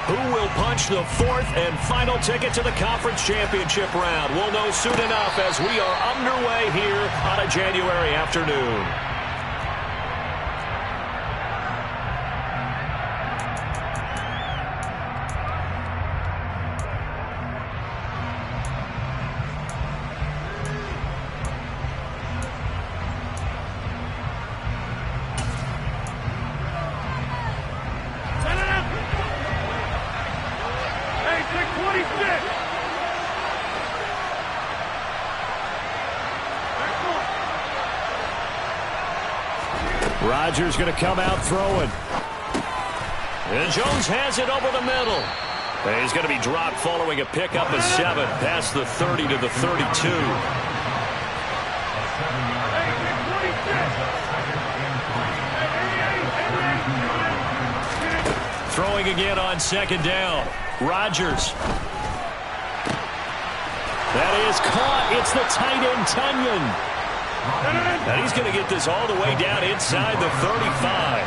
Who will punch the fourth and final ticket to the conference championship round? We'll know soon enough as we are underway here on a January afternoon. Rodgers going to come out throwing. And Jones has it over the middle. And he's going to be dropped following a pickup of 7 past the 30 to the 32. Throwing again on second down. Rodgers. That is caught. It's the tight end, Tunyon. And he's going to get this all the way down inside the 35.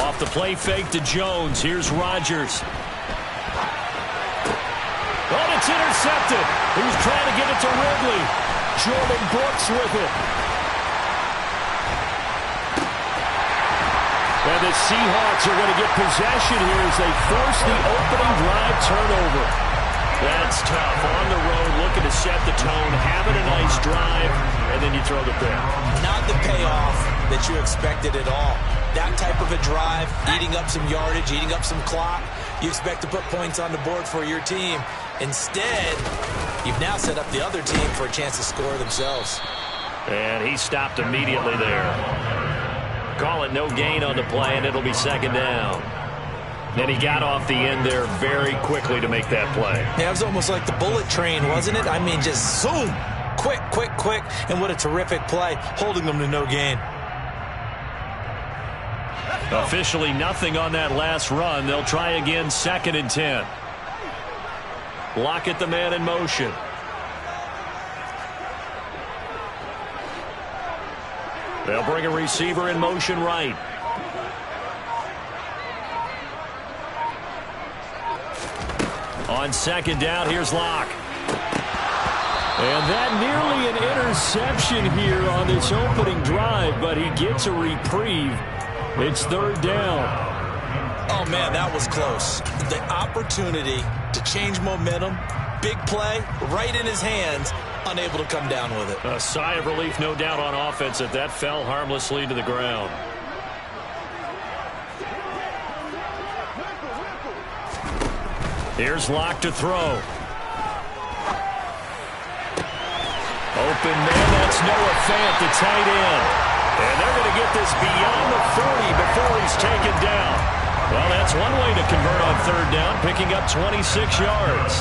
Off the play fake to Jones. Here's Rodgers. Oh, it's intercepted. He was trying to get it to Ridley. Jordan Brooks with it. And the Seahawks are going to get possession here as they force the opening drive turnover. That's tough. On the road, looking to set the tone, having a nice drive, and then you throw the pick. Not the payoff that you expected at all. That type of a drive, eating up some yardage, eating up some clock. You expect to put points on the board for your team. Instead, you've now set up the other team for a chance to score themselves. And he stopped immediately there. Call it no gain on the play, and it'll be second down. Then he got off the end there very quickly to make that play. Yeah, it was almost like the bullet train, wasn't it? I mean, just zoom. Quick, quick, quick. And what a terrific play, holding them to no gain. Officially nothing on that last run. They'll try again, second and 10. Lockett, the man in motion. They'll bring a receiver in motion right. On second down, here's Locke. And that nearly an interception here on this opening drive, but he gets a reprieve. It's third down. Oh, man, that was close. The opportunity to change momentum, big play, right in his hands, unable to come down with it. A sigh of relief, no doubt, on offense that that fell harmlessly to the ground. Here's Locke to throw. Open man, that's Noah Fant, the tight end. And they're going to get this beyond the 40 before he's taken down. Well, that's one way to convert on third down, picking up 26 yards.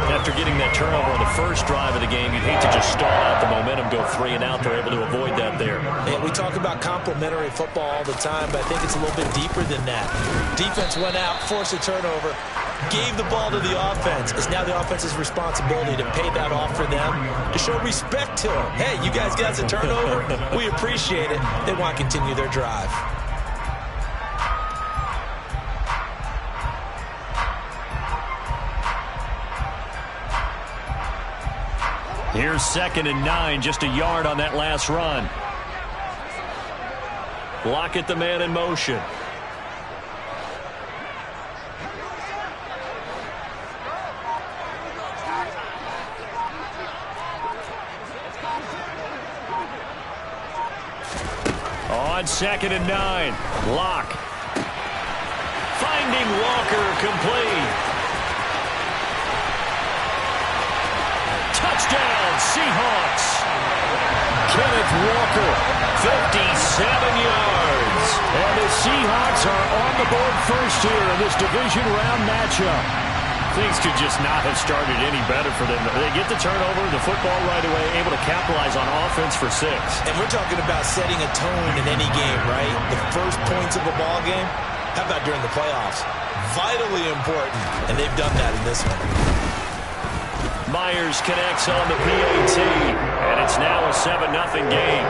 After getting that turnover on the first drive of the game, you'd hate to just stall out the momentum, go 3 and out. They're able to avoid that there. Yeah, we talk about complementary football all the time, but I think it's a little bit deeper than that. Defense went out, forced a turnover, gave the ball to the offense. It's now the offense's responsibility to pay that off for them, to show respect to them. Hey, you guys got a turnover? We appreciate it. They want to continue their drive. Here's second and 9, just a yard on that last run. Lockett, the man in motion. On second and 9, Locke. Finding Walker, complete. Touchdown, Seahawks. Kenneth Walker, 57 yards. And the Seahawks are on the board first here in this division round matchup. Things could just not have started any better for them. They get the turnover, the football right away, able to capitalize on offense for 6. And we're talking about setting a tone in any game, right? The first points of a ball game, How about during the playoffs? Vitally important, and they've done that in this one. Myers connects on the PAT, and it's now a 7-0 game.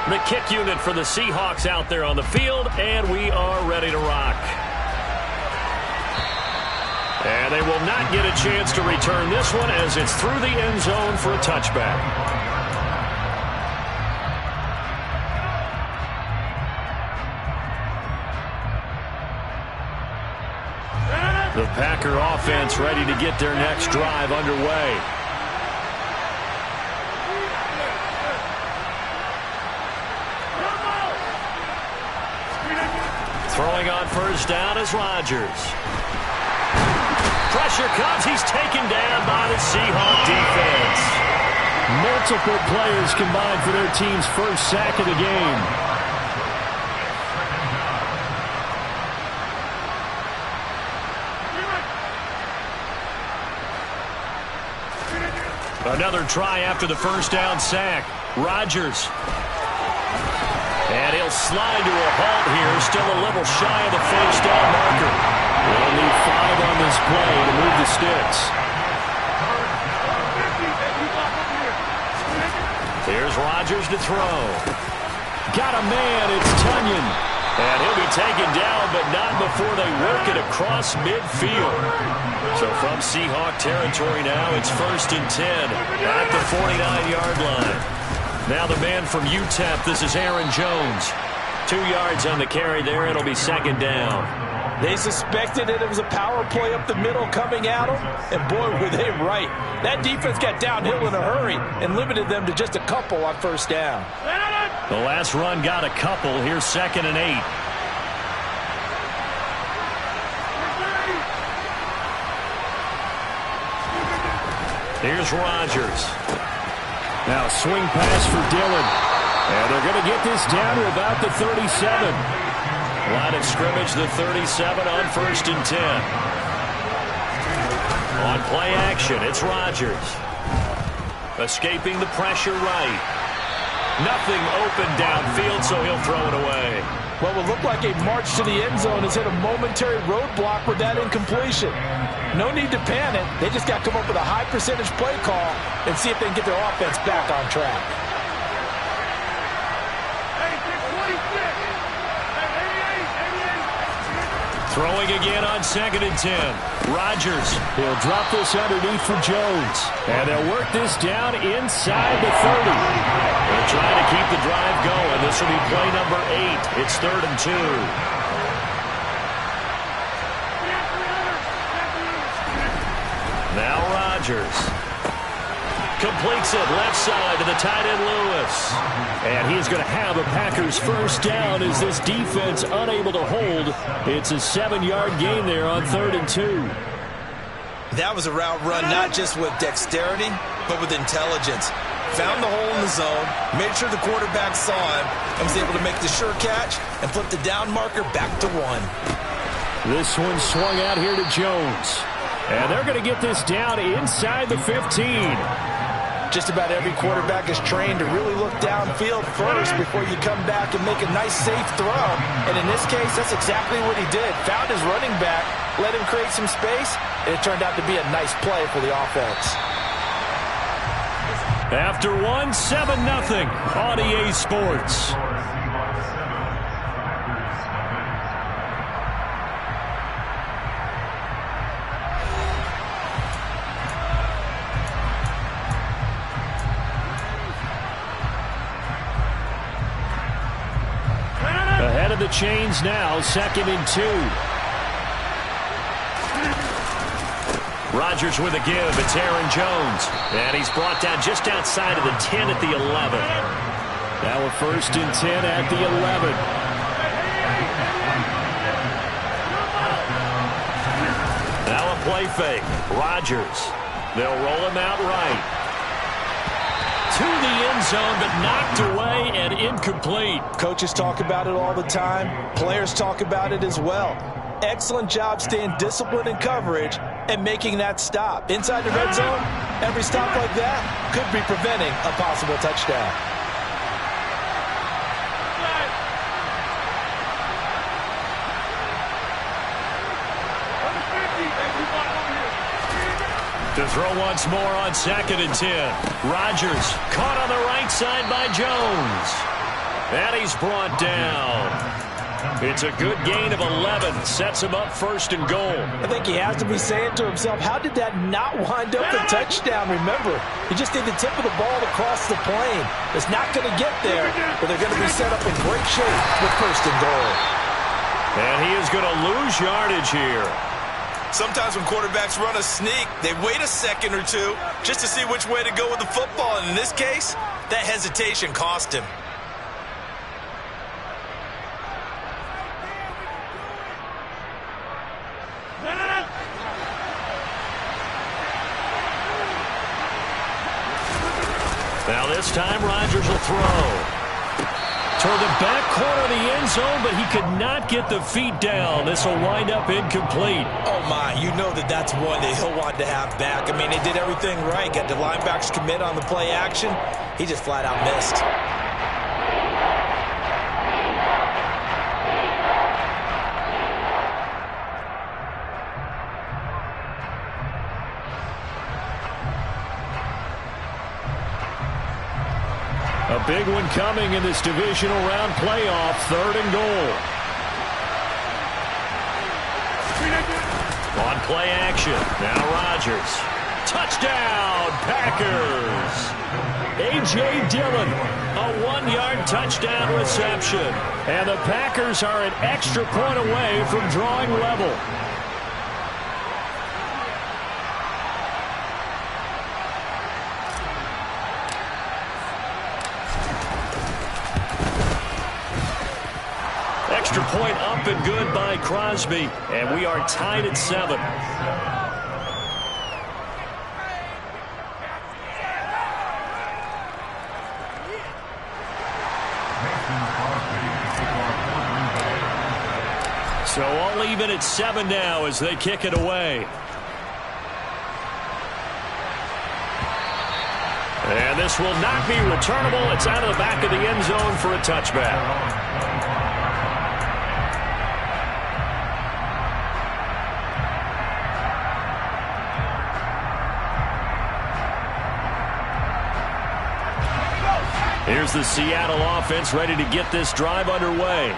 The kick unit for the Seahawks out there on the field, and we are ready to rock. And they will not get a chance to return this one as it's through the end zone for a touchback. The Packer offense ready to get their next drive underway. Throwing on first down is Rodgers. Pressure comes. He's taken down by the Seahawk defense. Multiple players combined for their team's first sack of the game. Another try after the first down sack. Rodgers. And he'll slide to a halt here. Still a little shy of the first down marker. They'll need 5 on this play to move the sticks. Here's Rodgers to throw. Got a man. It's Tunyon. And he'll be taken down, but not before they work it across midfield. So from Seahawk territory now, it's 1st and 10 at the 49-yard line. Now the man from UTEP, this is Aaron Jones. 2 yards on the carry there. It'll be 2nd down. They suspected it was a power play up the middle coming at them, and boy, were they right. That defense got downhill in a hurry and limited them to just a couple on first down. The last run got a couple. Here's 2nd and 8. Here's Rodgers. Now swing pass for Dillon. And they're going to get this down to about the 37. Line of scrimmage, the 37 on 1st and 10. On play action, it's Rodgers. Escaping the pressure right. Nothing open downfield, so he'll throw it away. What will look like a march to the end zone has hit a momentary roadblock with that incompletion. No need to panic. They just got to come up with a high percentage play call and see if they can get their offense back on track. Throwing again on 2nd and 10. Rodgers. He'll drop this underneath for Jones. And they'll work this down inside the 30. They're trying to keep the drive going. This will be play number 8. It's 3rd and 2. Now Rodgers. Completes it left side to the tight end Lewis. And he's going to have a Packers first down as this defense unable to hold. It's a 7-yard gain there on 3rd and 2. That was a route run not just with dexterity, but with intelligence. Found the hole in the zone, made sure the quarterback saw him, and was able to make the sure catch and flip the down marker back to 1. This one swung out here to Jones. And they're going to get this down inside the 15. Just about every quarterback is trained to really look downfield first before you come back and make a nice, safe throw. And in this case, that's exactly what he did. Found his running back, let him create some space, and it turned out to be a nice play for the offense. After 1, 7-0 on EA Sports. Ahead of the chains now, 2nd and 2. Rodgers with a give. It's Aaron Jones. And he's brought down just outside of the 10 at the 11. Now a 1st and 10 at the 11. Now a play fake. Rodgers. They'll roll him out right. To the end zone, but knocked away and incomplete. Coaches talk about it all the time. Players talk about it as well. Excellent job staying disciplined in coverage and making that stop. Inside the red zone, Every stop like that could be preventing a possible touchdown. To throw once more on 2nd and 10. Rodgers caught on the right side by Jones. And he's brought down. It's a good gain of 11. Sets him up 1st and goal. I think he has to be saying to himself, how did that not wind up a touchdown? Remember, he just need the tip of the ball to cross the plane. It's not going to get there, but they're going to be set up in great shape with 1st and goal. And he is going to lose yardage here. Sometimes when quarterbacks run a sneak, they wait a second or two just to see which way to go with the football. And in this case, that hesitation cost him. Now this time Rodgers will throw. Toward the back corner of the end zone, but he could not get the feet down. This will wind up incomplete. Oh, my. You know that's one that he'll want to have back. I mean, he did everything right. Got the linebackers commit on the play action. He just flat out missed. A big one coming in this divisional round playoff, 3rd and goal. On play action, now Rodgers. Touchdown, Packers! A.J. Dillon, a 1-yard touchdown reception. And the Packers are an extra point away from drawing level. Extra point up and good by Crosby, and we are tied at 7. So all even at 7 now as they kick it away. And this will not be returnable. It's out of the back of the end zone for a touchback. Here's the Seattle offense ready to get this drive underway.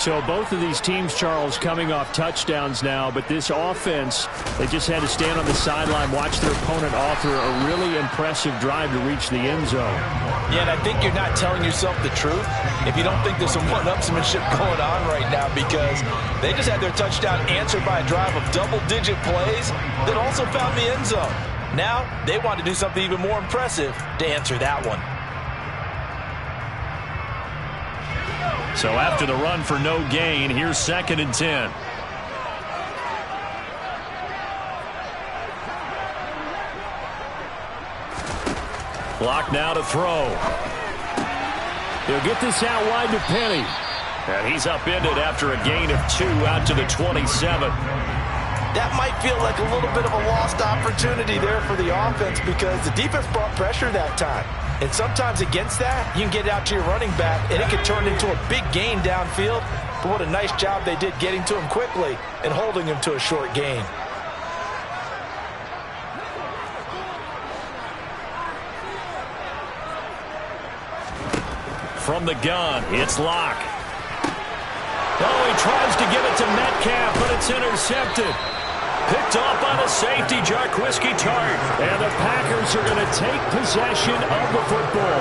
So both of these teams, Charles, coming off touchdowns now, but this offense, they just had to stand on the sideline, watch their opponent author a really impressive drive to reach the end zone. Yeah, and I think you're not telling yourself the truth if you don't think there's some one-upsmanship going on right now, because they just had their touchdown answered by a drive of double-digit plays that also found the end zone. Now they want to do something even more impressive to answer that one. So after the run for no gain, here's 2nd and 10. Clock now to throw. He'll get this out wide to Penny. And he's upended after a gain of 2 out to the 27. That might feel like a little bit of a lost opportunity there for the offense because the defense brought pressure that time. And sometimes against that, you can get out to your running back, and it can turn into a big gain downfield. But what a nice job they did getting to him quickly and holding him to a short gain. From the gun, it's Locke. Oh, he tries to give it to Metcalf, but it's intercepted. Picked off by the safety, Jarquiski Tart. And the Packers are going to take possession of the football.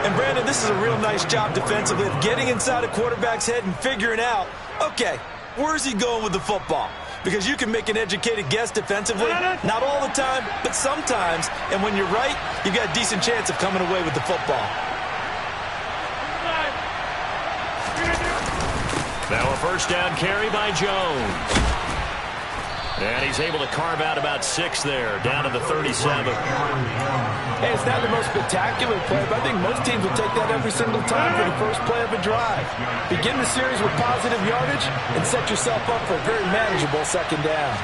And, Brandon, this is a real nice job defensively of getting inside a quarterback's head and figuring out, okay, where's he going with the football? Because you can make an educated guess defensively, not all the time, but sometimes. And when you're right, you've got a decent chance of coming away with the football. Now a first down carry by Jones. And he's able to carve out about 6 there, down to the 37. Hey, it's not the most spectacular play, but I think most teams will take that every single time for the first play of a drive. Begin the series with positive yardage and set yourself up for a very manageable second down.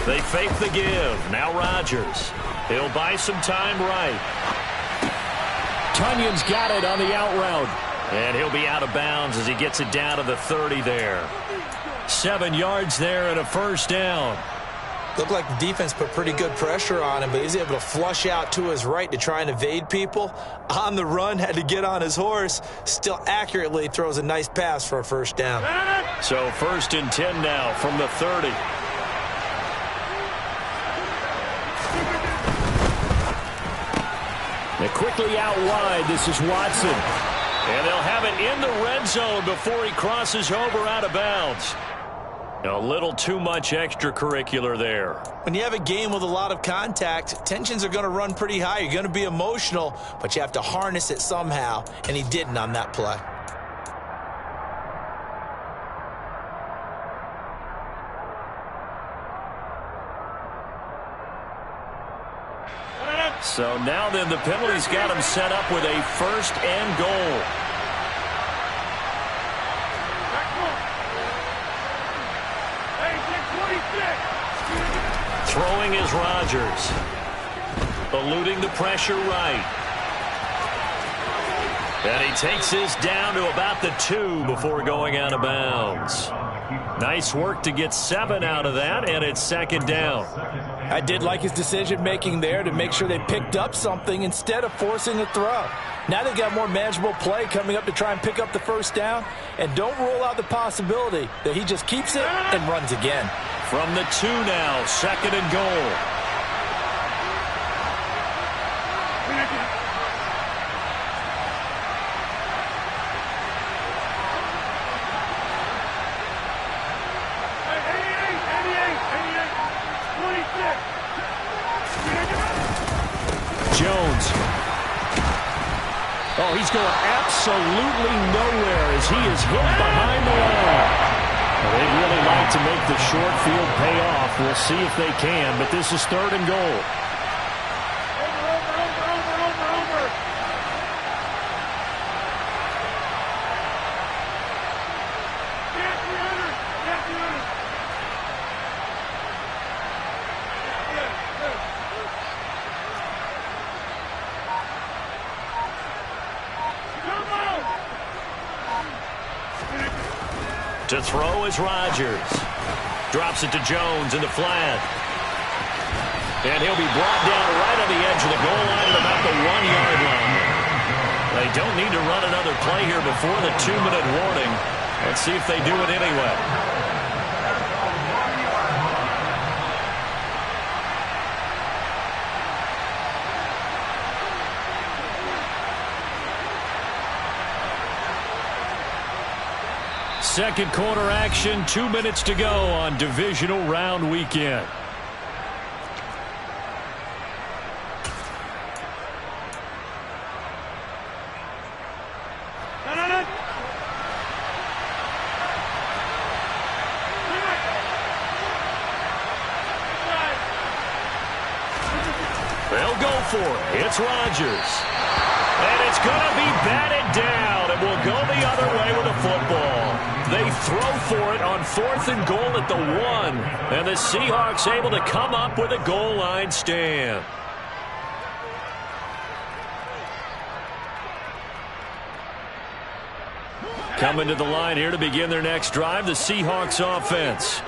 They fake the give. Now Rodgers. He'll buy some time right. Tunyon's got it on the out route. And he'll be out of bounds as he gets it down to the 30 there. 7 yards there and a first down. Looked like the defense put pretty good pressure on him, but he's able to flush out to his right to try and evade people. On the run, had to get on his horse. Still accurately throws a nice pass for a first down. So 1st and 10 now from the 30. They're quickly out wide. This is Watson. And they'll have it in the red zone before he crosses over out of bounds. A little too much extracurricular there. When you have a game with a lot of contact, tensions are going to run pretty high. You're going to be emotional, but you have to harness it somehow, and he didn't on that play. So now then the penalty's got him set up with a 1st and goal. Throwing is Rodgers. Eluding the pressure right. And he takes this down to about the 2 before going out of bounds. Nice work to get 7 out of that, and it's 2nd down. I did like his decision-making there to make sure they picked up something instead of forcing a throw. Now they've got more manageable play coming up to try and pick up the first down, and don't rule out the possibility that he just keeps it and runs again. From the 2 now, 2nd and goal. Jones. Oh, he's going absolutely nowhere as he is hit behind the line. Well, they'd really like to make the short field pay off. We'll see if they can, but this is 3rd and goal. To throw is Rodgers. Drops it to Jones in the flat. And he'll be brought down right on the edge of the goal line at about the 1-yard line. They don't need to run another play here before the 2-minute warning. Let's see if they do it anyway. Second quarter action, 2 minutes to go on divisional round weekend. They'll go for it. It's Rodgers. And it's going to be batted down, and will go the other way with the football. They throw for it on 4th and goal at the 1. And the Seahawks able to come up with a goal line stand. Coming to the line here to begin their next drive, the Seahawks offense.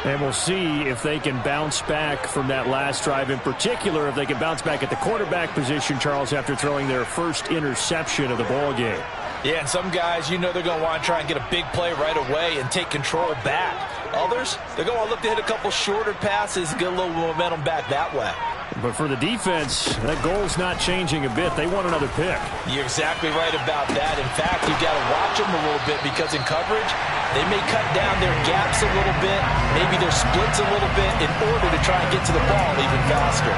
And we'll see if they can bounce back from that last drive, in particular if they can bounce back at the quarterback position, Charles, after throwing their first interception of the ball game. Yeah, and some guys, you know they're going to want to try and get a big play right away and take control back. Others, they're going to look to hit a couple shorter passes and get a little momentum back that way. But for the defense, that goal's not changing a bit. They want another pick. You're exactly right about that. In fact, you've got to watch them a little bit because in coverage, they may cut down their gaps a little bit, maybe their splits a little bit in order to try and get to the ball even faster.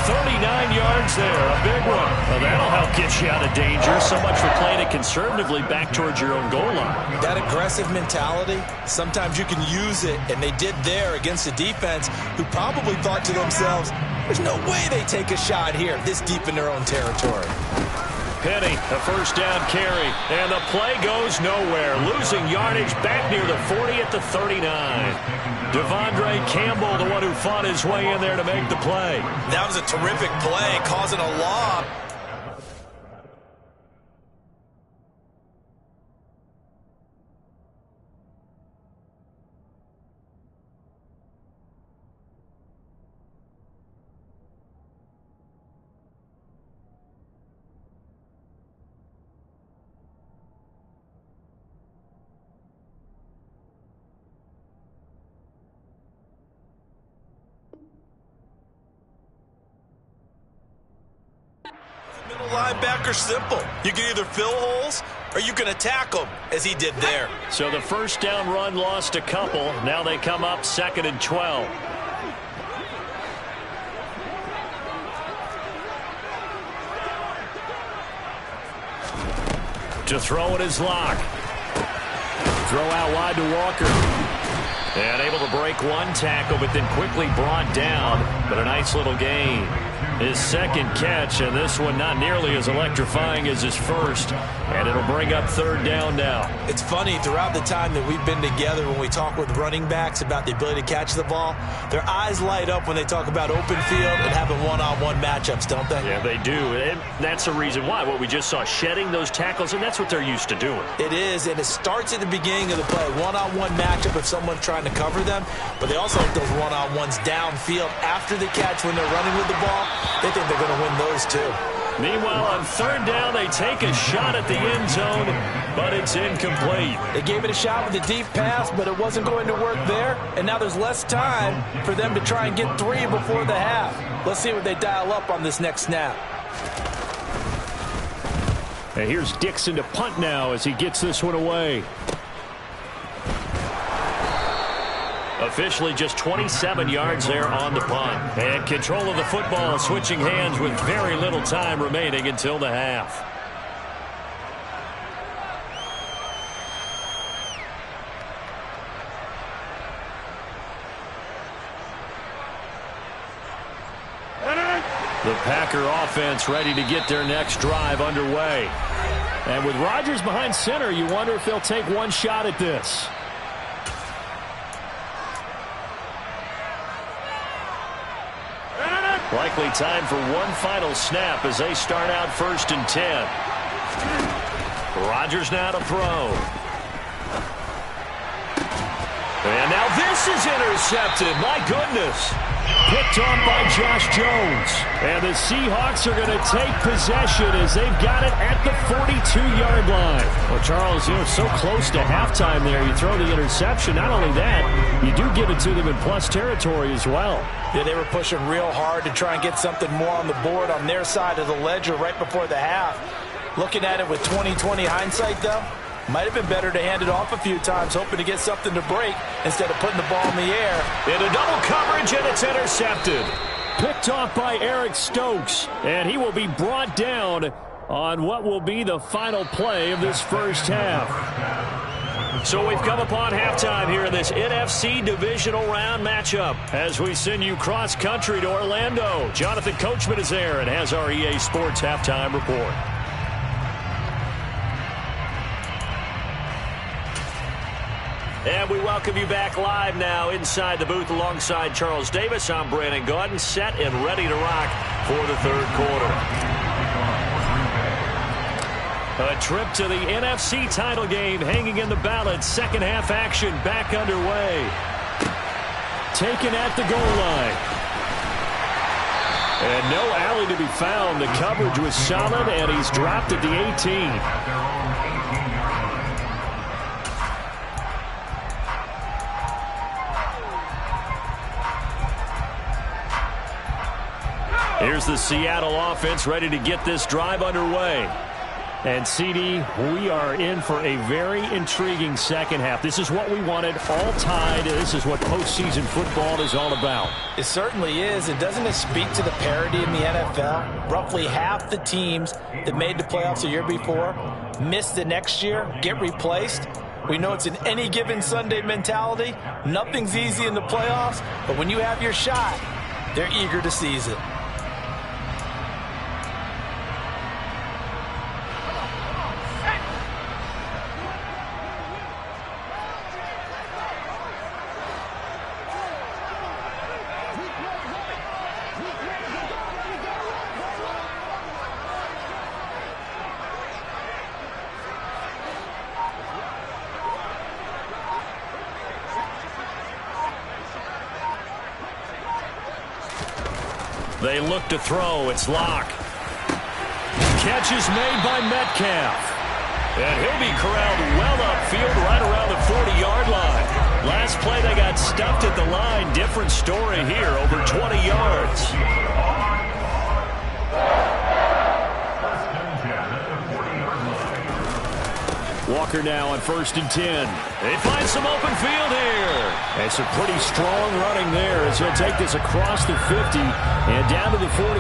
39 yards there, a big one. Well, that'll help get you out of danger. So much for playing it conservatively back towards your own goal line. That aggressive mentality, sometimes you can use it, and they did there against a defense who probably thought to themselves, there's no way they take a shot here this deep in their own territory. Penny, a first down carry. And the play goes nowhere. Losing yardage back near the 40 at the 39. Devondre Campbell, the one who fought his way in there to make the play. That was a terrific play, causing a lob. Linebacker simple. You can either fill holes or you can attack them, as he did there. So the first down run lost a couple. Now they come up 2nd and 12. To throw it is Locke. Throw out wide to Walker. And able to break one tackle, but then quickly brought down. But a nice little gain. His second catch, and this one not nearly as electrifying as his first. And it'll bring up 3rd down now. It's funny, throughout the time that we've been together, when we talk with running backs about the ability to catch the ball, their eyes light up when they talk about open field and having one-on-one matchups, don't they? Yeah, they do. And that's the reason why. What we just saw, shedding those tackles, and that's what they're used to doing. It is, and it starts at the beginning of the play. One-on-one matchup if someone's trying to cover them, but they also like those one-on-ones downfield after the catch when they're running with the ball. They think they're going to win those too. Meanwhile, on 3rd down, they take a shot at the end zone, but it's incomplete. They gave it a shot with a deep pass, but it wasn't going to work there, and now there's less time for them to try and get 3 before the half. Let's see what they dial up on this next snap. And here's Dixon to punt now as he gets this one away. Officially just 27 yards there on the punt. And control of the football switching hands with very little time remaining until the half. The Packer offense ready to get their next drive underway. And with Rodgers behind center, you wonder if they'll take one shot at this. Likely time for one final snap as they start out 1st and 10. Rodgers now to throw. And now this is intercepted. My goodness. Picked off by Josh Jones. And the Seahawks are going to take possession as they've got it at the 42-yard line. Well, Charles, it's so close to halftime there. You throw the interception. Not only that, you do give it to them in plus territory as well. Yeah, they were pushing real hard to try and get something more on the board on their side of the ledger right before the half. Looking at it with 20/20 hindsight, though, might have been better to hand it off a few times, hoping to get something to break instead of putting the ball in the air. Into double coverage, and it's intercepted. Picked off by Eric Stokes, and he will be brought down on what will be the final play of this first half. So we've come upon halftime here in this NFC divisional round matchup as we send you cross-country to Orlando. Jonathan Coachman is there and has our EA Sports halftime report. And we welcome you back live now inside the booth alongside Charles Davis. I'm Brandon Gaudin, set and ready to rock for the 3rd quarter. A trip to the NFC title game hanging in the balance. Second half action back underway. Taken at the goal line. And no alley to be found. The coverage was solid, and he's dropped at the 18. Here's the Seattle offense ready to get this drive underway. And, CD, we are in for a very intriguing second half. This is what we wanted, all tied. This is what postseason football is all about. It certainly is. And doesn't it speak to the parity in the NFL? Roughly half the teams that made the playoffs the year before miss the next year, get replaced. We know it's an any given Sunday mentality. Nothing's easy in the playoffs, but when you have your shot, they're eager to seize it. They look to throw. It's Locke. Catch is made by Metcalf. And he'll be corralled well upfield right around the 40-yard line. Last play, they got stuffed at the line. Different story here, over 20 yards. Walker now on 1st and 10. They find some open field here. And some pretty strong running there as he'll take this across the 50 and down to the 44.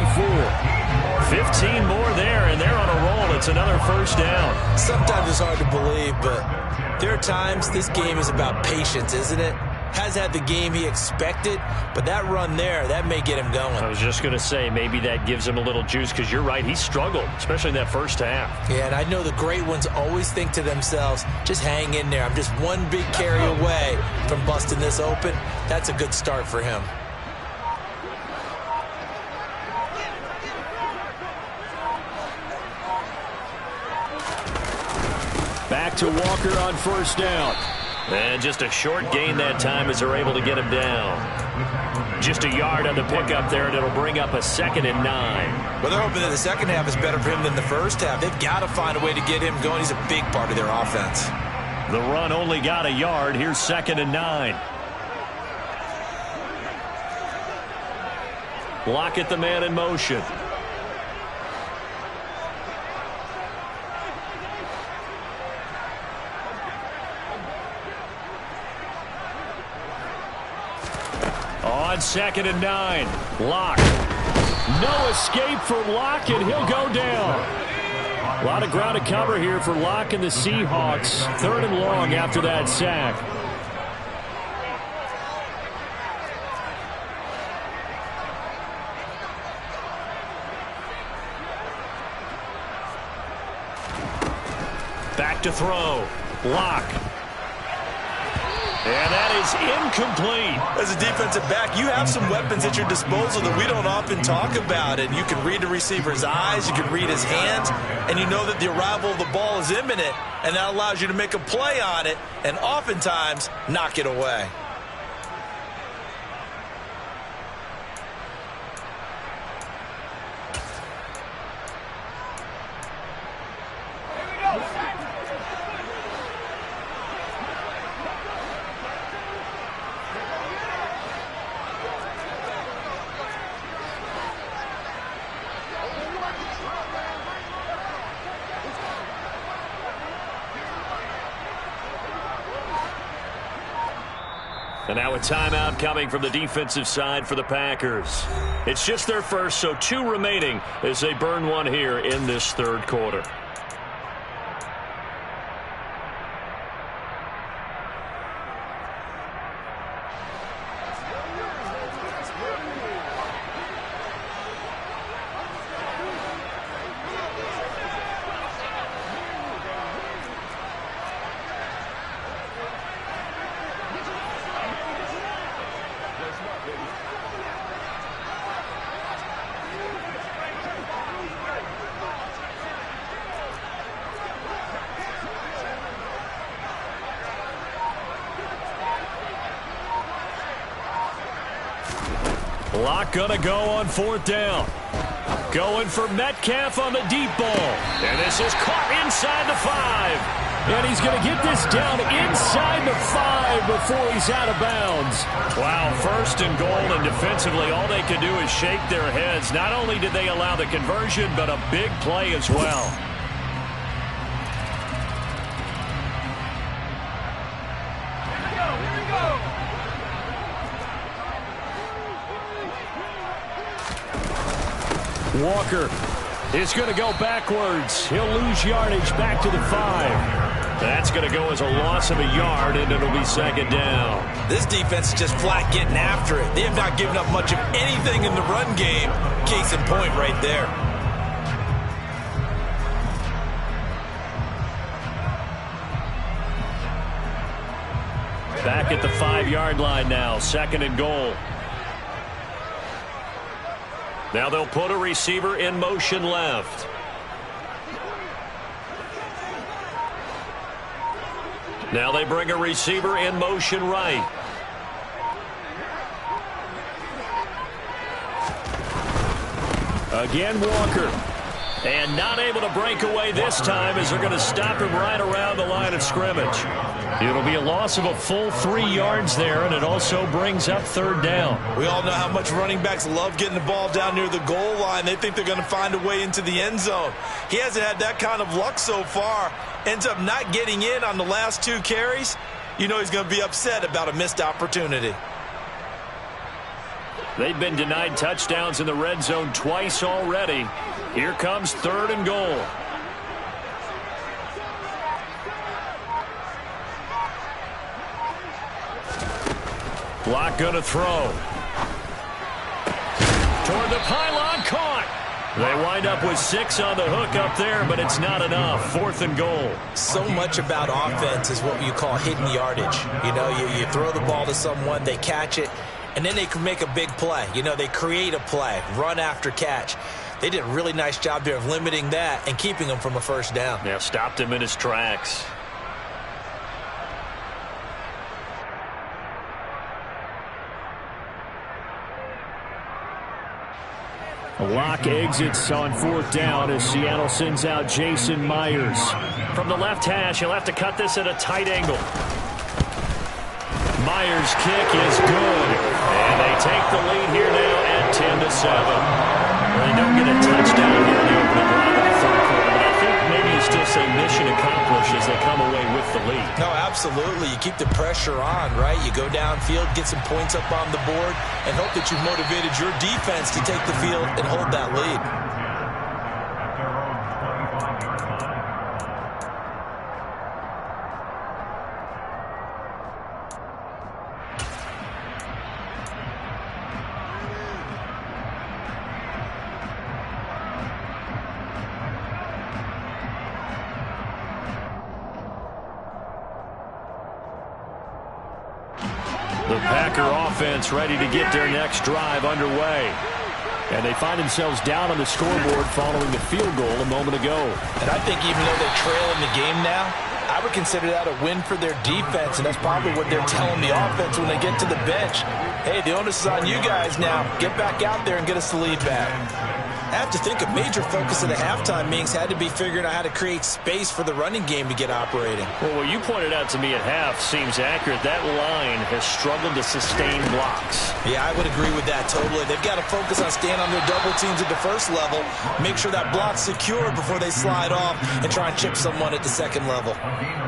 15 more there, and they're on a roll. It's another first down. Sometimes it's hard to believe, but there are times this game is about patience, isn't it? Has had the game he expected, but that run there, that may get him going. I was just going to say, maybe that gives him a little juice, because you're right, he struggled, especially in that first half. Yeah, and I know the great ones always think to themselves, just hang in there. I'm just one big carry away from busting this open. That's a good start for him. Back to Walker on 1st down. And just a short gain that time as they're able to get him down. Just a yard on the pickup there, and it'll bring up a 2nd and 9. Well, they're hoping that the second half is better for him than the first half. They've got to find a way to get him going. He's a big part of their offense. The run only got a yard. Here's 2nd and 9. Lock at the man in motion. On 2nd and 9, Locke. No escape for Locke, and he'll go down. A lot of ground to cover here for Locke and the Seahawks. 3rd and long after that sack. Back to throw. Locke. And that is incomplete. As a defensive back, you have some weapons at your disposal that we don't often talk about. And you can read the receiver's eyes, you can read his hands, and you know that the arrival of the ball is imminent, and that allows you to make a play on it and oftentimes knock it away. And now a timeout coming from the defensive side for the Packers. It's just their first, so 2 remaining as they burn one here in this 3rd quarter. Locke gonna go on 4th down. Going for Metcalf on the deep ball. And this is caught inside the 5. And he's going to get this down inside the 5 before he's out of bounds. Wow, 1st and goal, and defensively all they can do is shake their heads. Not only did they allow the conversion, but a big play as well. Walker is going to go backwards. He'll lose yardage back to the 5. That's going to go as a loss of a yard, and it'll be 2nd down. This defense is just flat getting after it. They have not given up much of anything in the run game. Case in point right there. Back at the 5-yard line now, 2nd and goal. Now they'll put a receiver in motion left. Now they bring a receiver in motion right. Again, Walker. And not able to break away this time as they're going to stop him right around the line of scrimmage. It'll be a loss of a full 3 yards there, and it also brings up third down. We all know how much running backs love getting the ball down near the goal line. They think they're going to find a way into the end zone. He hasn't had that kind of luck so far. Ends up not getting in on the last 2 carries. You know he's going to be upset about a missed opportunity. They've been denied touchdowns in the red zone twice already. Here comes 3rd and goal. Block going to throw. Toward the pylon, caught. They wind up with 6 on the hook up there, but it's not enough. 4th and goal. So much about offense is what you call hidden yardage. You know, you throw the ball to someone, they catch it, and then they can make a big play. You know, they create a play, run after catch. They did a really nice job there of limiting that and keeping him from a first down. Yeah, stopped him in his tracks. Locke exits on 4th down as Seattle sends out Jason Myers. From the left hash, he'll have to cut this at a tight angle. Myers' kick is good. And they take the lead here now at 10-7. They don't get a touchdown here in the opening drive of the 3rd quarter, but I think maybe you still say mission accomplished as they come away with the lead. No, absolutely. You keep the pressure on, right? You go downfield, get some points up on the board, and hope that you've motivated your defense to take the field and hold that lead. The Packer offense ready to get their next drive underway. And they find themselves down on the scoreboard following the field goal a moment ago. And I think even though they're trailing the game now, I would consider that a win for their defense, and that's probably what they're telling the offense when they get to the bench. Hey, the onus is on you guys now. Get back out there and get us the lead back. I have to think a major focus of the halftime meetings had to be figuring out how to create space for the running game to get operating. Well, what you pointed out to me at half seems accurate. That line has struggled to sustain blocks. Yeah, I would agree with that totally. They've got to focus on staying on their double teams at the first level, make sure that block's secure before they slide off and try and chip someone at the second level.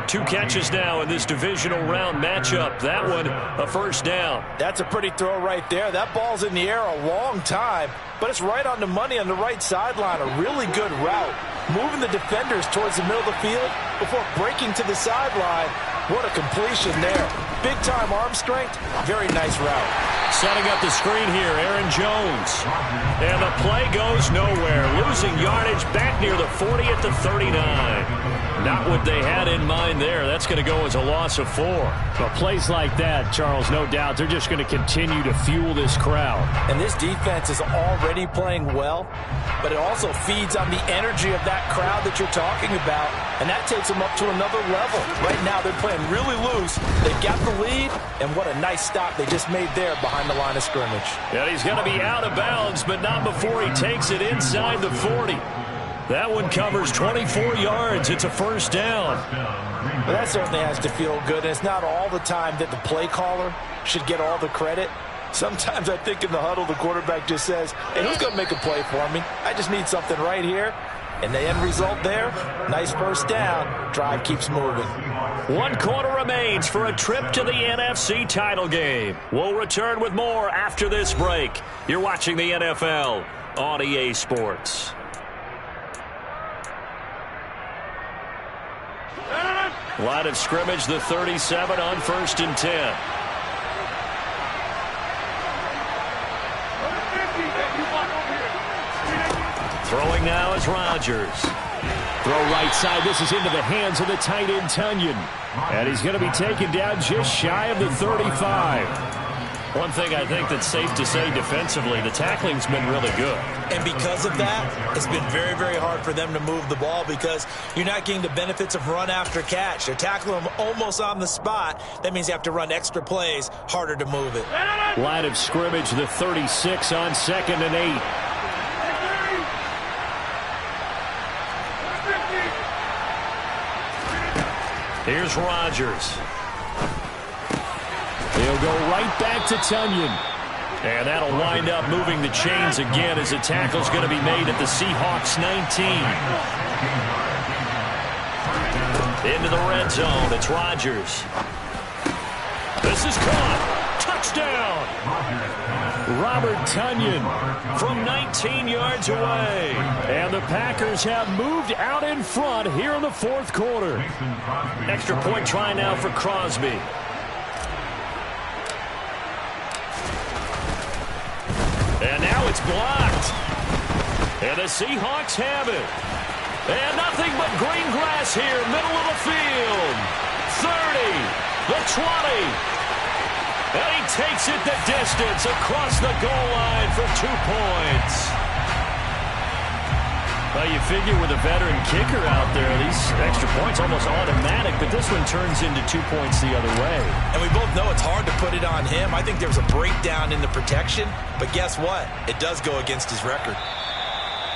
2 catches now in this divisional round matchup. That one, a first down. That's a pretty throw right there. That ball's in the air a long time, but it's right on the money on the right sideline. A really good route. Moving the defenders towards the middle of the field before breaking to the sideline. What a completion there. Big-time arm strength. Very nice route. Setting up the screen here, Aaron Jones. And the play goes nowhere. Losing yardage back near the 40 at the 39. Not what they had in mind there. That's going to go as a loss of 4. Well, plays like that, Charles, no doubt, they're just going to continue to fuel this crowd. And this defense is already playing well, but it also feeds on the energy of that crowd that you're talking about, and that takes them up to another level. Right now, they're playing really loose. They've got the lead, and what a nice stop they just made there behind the line of scrimmage. And he's going to be out of bounds, but not before he takes it inside the 40. That one covers 24 yards. It's a first down. Well, that certainly has to feel good. And it's not all the time that the play caller should get all the credit. Sometimes I think in the huddle, the quarterback just says, hey, who's going to make a play for me? I just need something right here. And the end result there, nice first down. Drive keeps moving. 1 quarter remains for a trip to the NFC title game. We'll return with more after this break. You're watching the NFL on EA Sports. Line of scrimmage, the 37 on 1st and 10. Throwing now is Rodgers. Throw right side. This is into the hands of the tight end, Tunyon. And he's going to be taken down just shy of the 35. One thing I think that's safe to say defensively, the tackling's been really good. And because of that, it's been very, very hard for them to move the ball because you're not getting the benefits of run after catch. They're tackling them almost on the spot. That means you have to run extra plays, harder to move it. Line of scrimmage, the 36 on 2nd and 8. Here's Rodgers. He'll go right back to Tonyan. And that'll wind up moving the chains again as the tackle's going to be made at the Seahawks 19. Into the red zone. It's Rodgers. This is caught. Touchdown. Robert Tonyan from 19 yards away. And the Packers have moved out in front here in the fourth quarter. Extra point try now for Crosby. And now it's blocked. And the Seahawks have it. And nothing but green grass here, middle of the field. 30, the 20. And he takes it the distance across the goal line for 2 points. Well, you figure with a veteran kicker out there, these extra points almost automatic, but this one turns into 2 points the other way. And we both know it's hard to put it on him. I think there was a breakdown in the protection, but guess what? It does go against his record.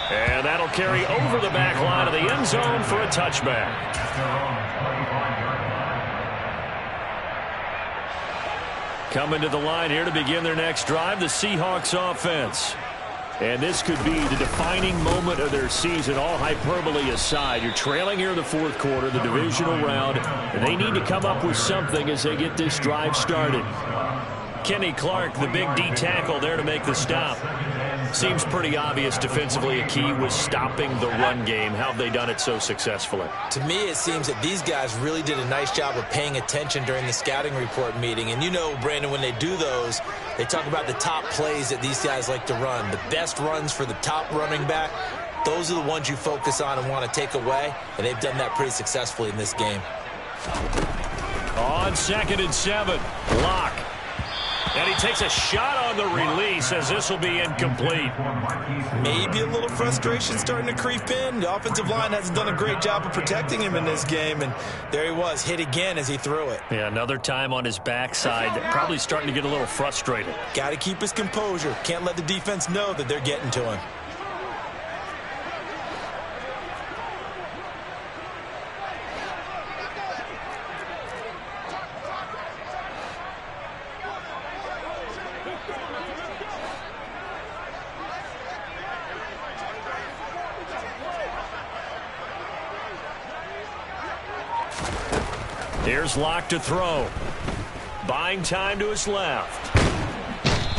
And that'll carry over the back line of the end zone for a touchback. Coming to the line here to begin their next drive, the Seahawks offense. And this could be the defining moment of their season, all hyperbole aside. You're trailing here in the fourth quarter, the divisional round, and they need to come up with something as they get this drive started. Kenny Clark, the big D tackle, there to make the stop. Seems pretty obvious defensively a key was stopping the run game. How have they done it so successfully? To me, it seems that these guys really did a nice job of paying attention during the scouting report meeting. And you know, Brandon, when they do those, they talk about the top plays that these guys like to run. The best runs for the top running back, those are the ones you focus on and want to take away. And they've done that pretty successfully in this game. On 2nd and 7, Locke. And he takes a shot on the release as this will be incomplete. Maybe a little frustration starting to creep in. The offensive line hasn't done a great job of protecting him in this game. And there he was, hit again as he threw it. Yeah, another time on his backside. Probably starting to get a little frustrated. Got to keep his composure. Can't let the defense know that they're getting to him. Here's Locke to throw. Buying time to his left.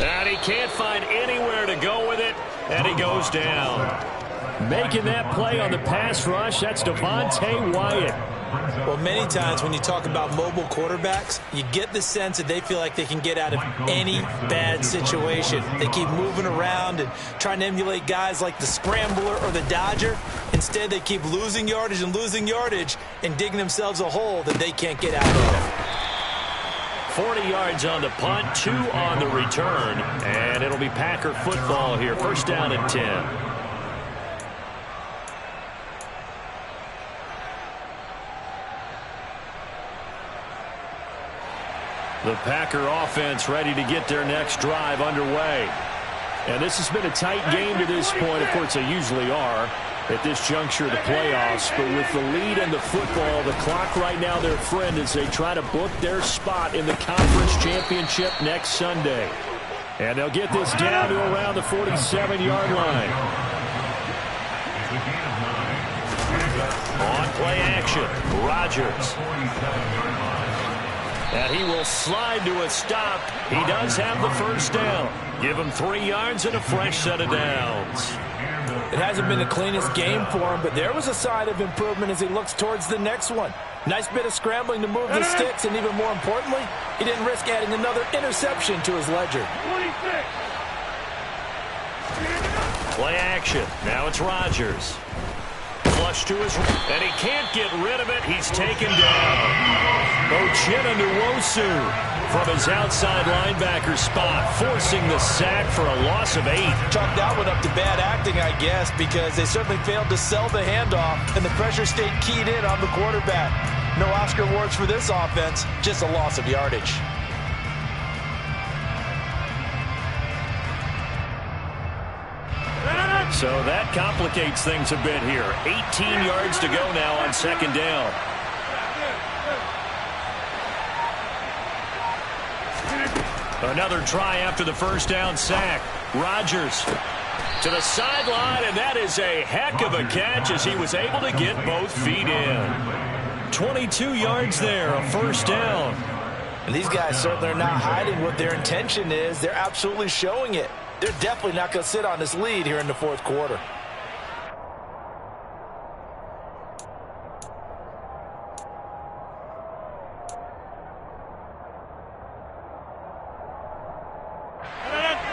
And he can't find anywhere to go with it, and he goes down. Making that play on the pass rush, that's Devontae Wyatt. Well, many times when you talk about mobile quarterbacks, you get the sense that they feel like they can get out of any bad situation. They keep moving around and trying to emulate guys like the Scrambler or the Dodger. Instead, they keep losing yardage and digging themselves a hole that they can't get out of. 40 yards on the punt, 2 on the return, and it'll be Packer football here. First down and 10. The Packer offense ready to get their next drive underway. And this has been a tight game to this point. Of course, they usually are at this juncture of the playoffs. But with the lead in the football, the clock right now their friend as they try to book their spot in the conference championship next Sunday. And they'll get this down to around the 47-yard line. On play action, Rodgers. And he will slide to a stop. He does have the first down. Give him 3 yards and a fresh set of downs. It hasn't been the cleanest game for him, but there was a sign of improvement as he looks towards the next one. Nice bit of scrambling to move the sticks, and even more importantly, he didn't risk adding another interception to his ledger. Play action. Now it's Rodgers. Flush to his, and he can't get rid of it. He's taken down. Uchenna Nwosu from his outside linebacker spot, forcing the sack for a loss of 8. Chalk that one up to bad acting, I guess, because they certainly failed to sell the handoff, and the pressure stayed keyed in on the quarterback. No Oscar awards for this offense, just a loss of yardage. So that complicates things a bit here. 18 yards to go now on second down. Another try after the first down sack. Rodgers to the sideline, and that is a heck of a catch as he was able to get both feet in. 22 yards there, a first down. And these guys certainly are not hiding what their intention is. They're absolutely showing it. They're definitely not going to sit on this lead here in the fourth quarter.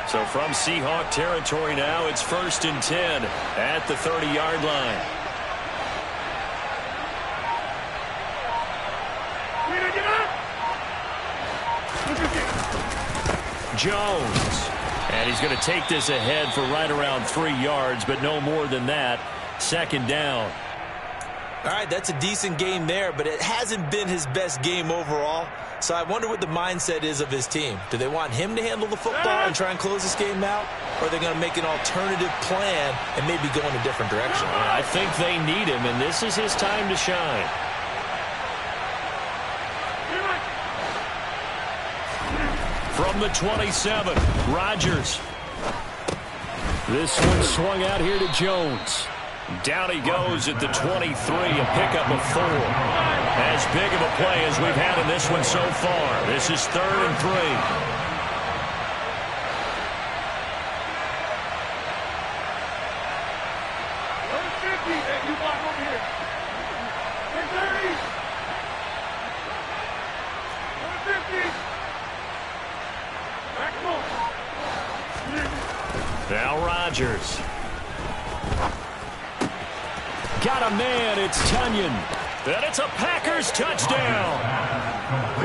So from Seahawk territory now, it's 1st and 10 at the 30-yard line. Jones. And he's going to take this ahead for right around 3 yards, but no more than that. 2nd down. All right, that's a decent game there, but it hasn't been his best game overall. So I wonder what the mindset is of his team. Do they want him to handle the football and try and close this game out? Or are they going to make an alternative plan and maybe go in a different direction? I think they need him, and this is his time to shine. From the 27, Rodgers. This one swung out here to Jones. Down he goes at the 23, a pickup of 4. As big of a play as we've had in this one so far. This is 3rd and 3. Now Rodgers. Got a man, it's Tonyan. And it's a Packers touchdown.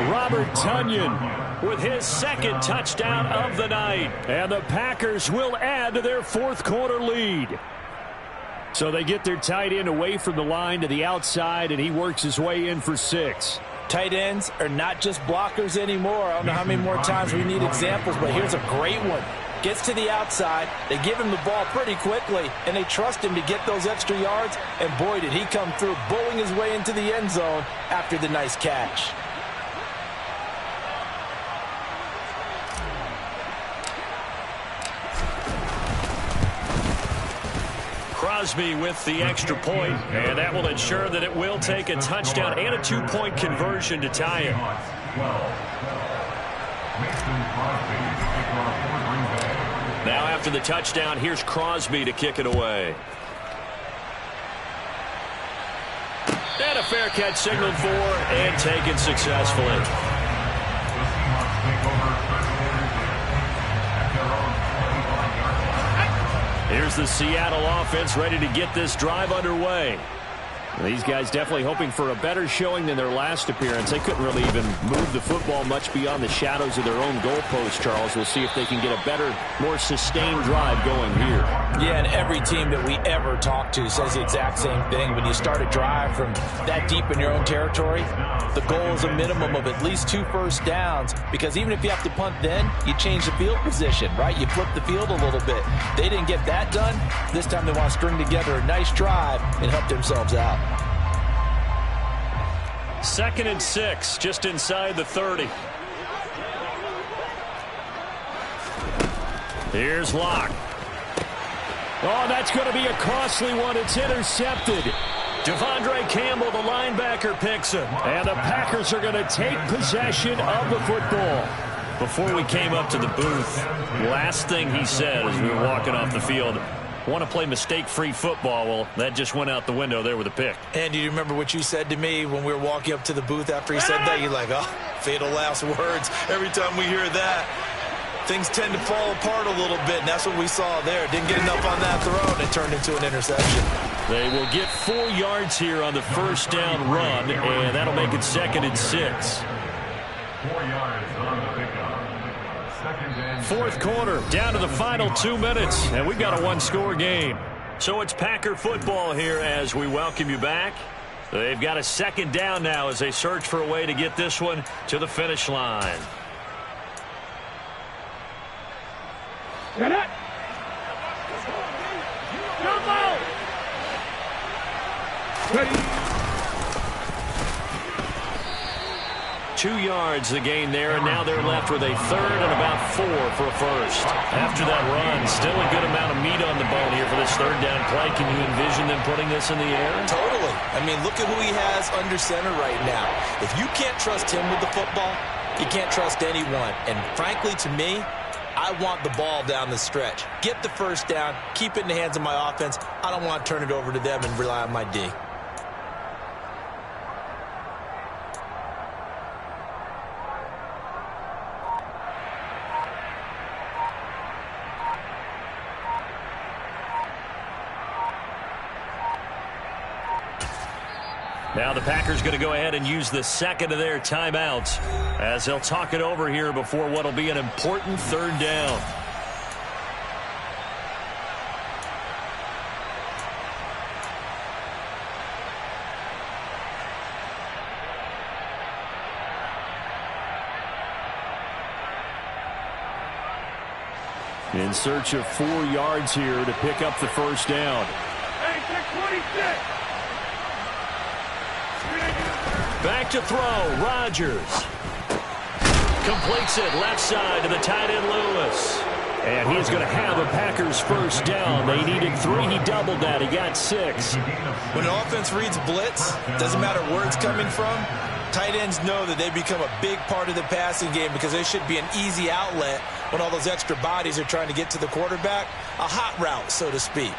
Robert Tonyan with his 2nd touchdown of the night. And the Packers will add to their fourth quarter lead. So they get their tight end away from the line to the outside, and he works his way in for 6. Tight ends are not just blockers anymore. I don't know how many more times we need examples, but here's a great one. Gets to the outside, they give him the ball pretty quickly, and they trust him to get those extra yards, and boy, did he come through, bowling his way into the end zone after the nice catch. Crosby with the extra point, and that will ensure that it will take a touchdown and a 2-point conversion to tie it. Now after the touchdown, here's Crosby to kick it away. And a fair catch signaled for and taken successfully. Here's the Seattle offense ready to get this drive underway. These guys definitely hoping for a better showing than their last appearance. They couldn't really even move the football much beyond the shadows of their own goalpost, Charles. We'll see if they can get a better, more sustained drive going here. Yeah, and every team that we ever talk to says the exact same thing. When you start a drive from that deep in your own territory, the goal is a minimum of at least 2 first downs, because even if you have to punt then, you change the field position, right? You flip the field a little bit. They didn't get that done. This time they want to string together a nice drive and help themselves out. 2nd and 6, just inside the 30. Here's Locke. Oh, that's going to be a costly one. It's intercepted. Devondre Campbell, the linebacker, picks him. And the Packers are going to take possession of the football. Before we came up to the booth, last thing he said as we were walking off the field, want to play mistake-free football. Well, that just went out the window there with a pick. And do you remember what you said to me when we were walking up to the booth after he said that? You're like, oh, fatal last words. Every time we hear that, things tend to fall apart a little bit, and that's what we saw there. Didn't get enough on that throw, and it turned into an interception. They will get 4 yards here on the first down run, and that'll make it 2nd and 6. 4 yards on the pickup. Fourth quarter, down to the final 2 minutes, and we've got a 1-score game. So it's Packer football here as we welcome you back. They've got a 2nd down now as they search for a way to get this one to the finish line. Get it! Ready. 2 yards the gain there, and now they're left with a third and about 4 for a first. After that run, still a good amount of meat on the bone here for this third down play. Can you envision them putting this in the air? Totally. I mean, look at who he has under center right now. If you can't trust him with the football, you can't trust anyone. And frankly, to me, I want the ball down the stretch. Get the first down, keep it in the hands of my offense. I don't want to turn it over to them and rely on my D. Now the Packers going to go ahead and use the second of their timeouts as they'll talk it over here before what will be an important third down. In search of 4 yards here to pick up the first down. Hey, check 26. Back to throw, Rodgers. Completes it left side to the tight end, Lewis. And he's going to have a Packers first down. They needed 3. He doubled that. He got 6. When an offense reads blitz, doesn't matter where it's coming from, tight ends know that they become a big part of the passing game because they should be an easy outlet when all those extra bodies are trying to get to the quarterback. A hot route, so to speak.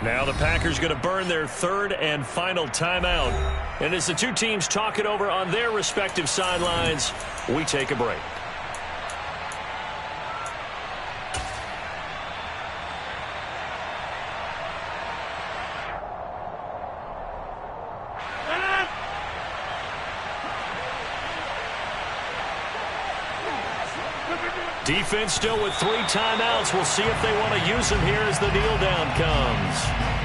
Now the Packers going to burn their third and final timeout. And as the two teams talk it over on their respective sidelines, we take a break. Defense still with 3 timeouts. We'll see if they want to use them here as the kneel down comes.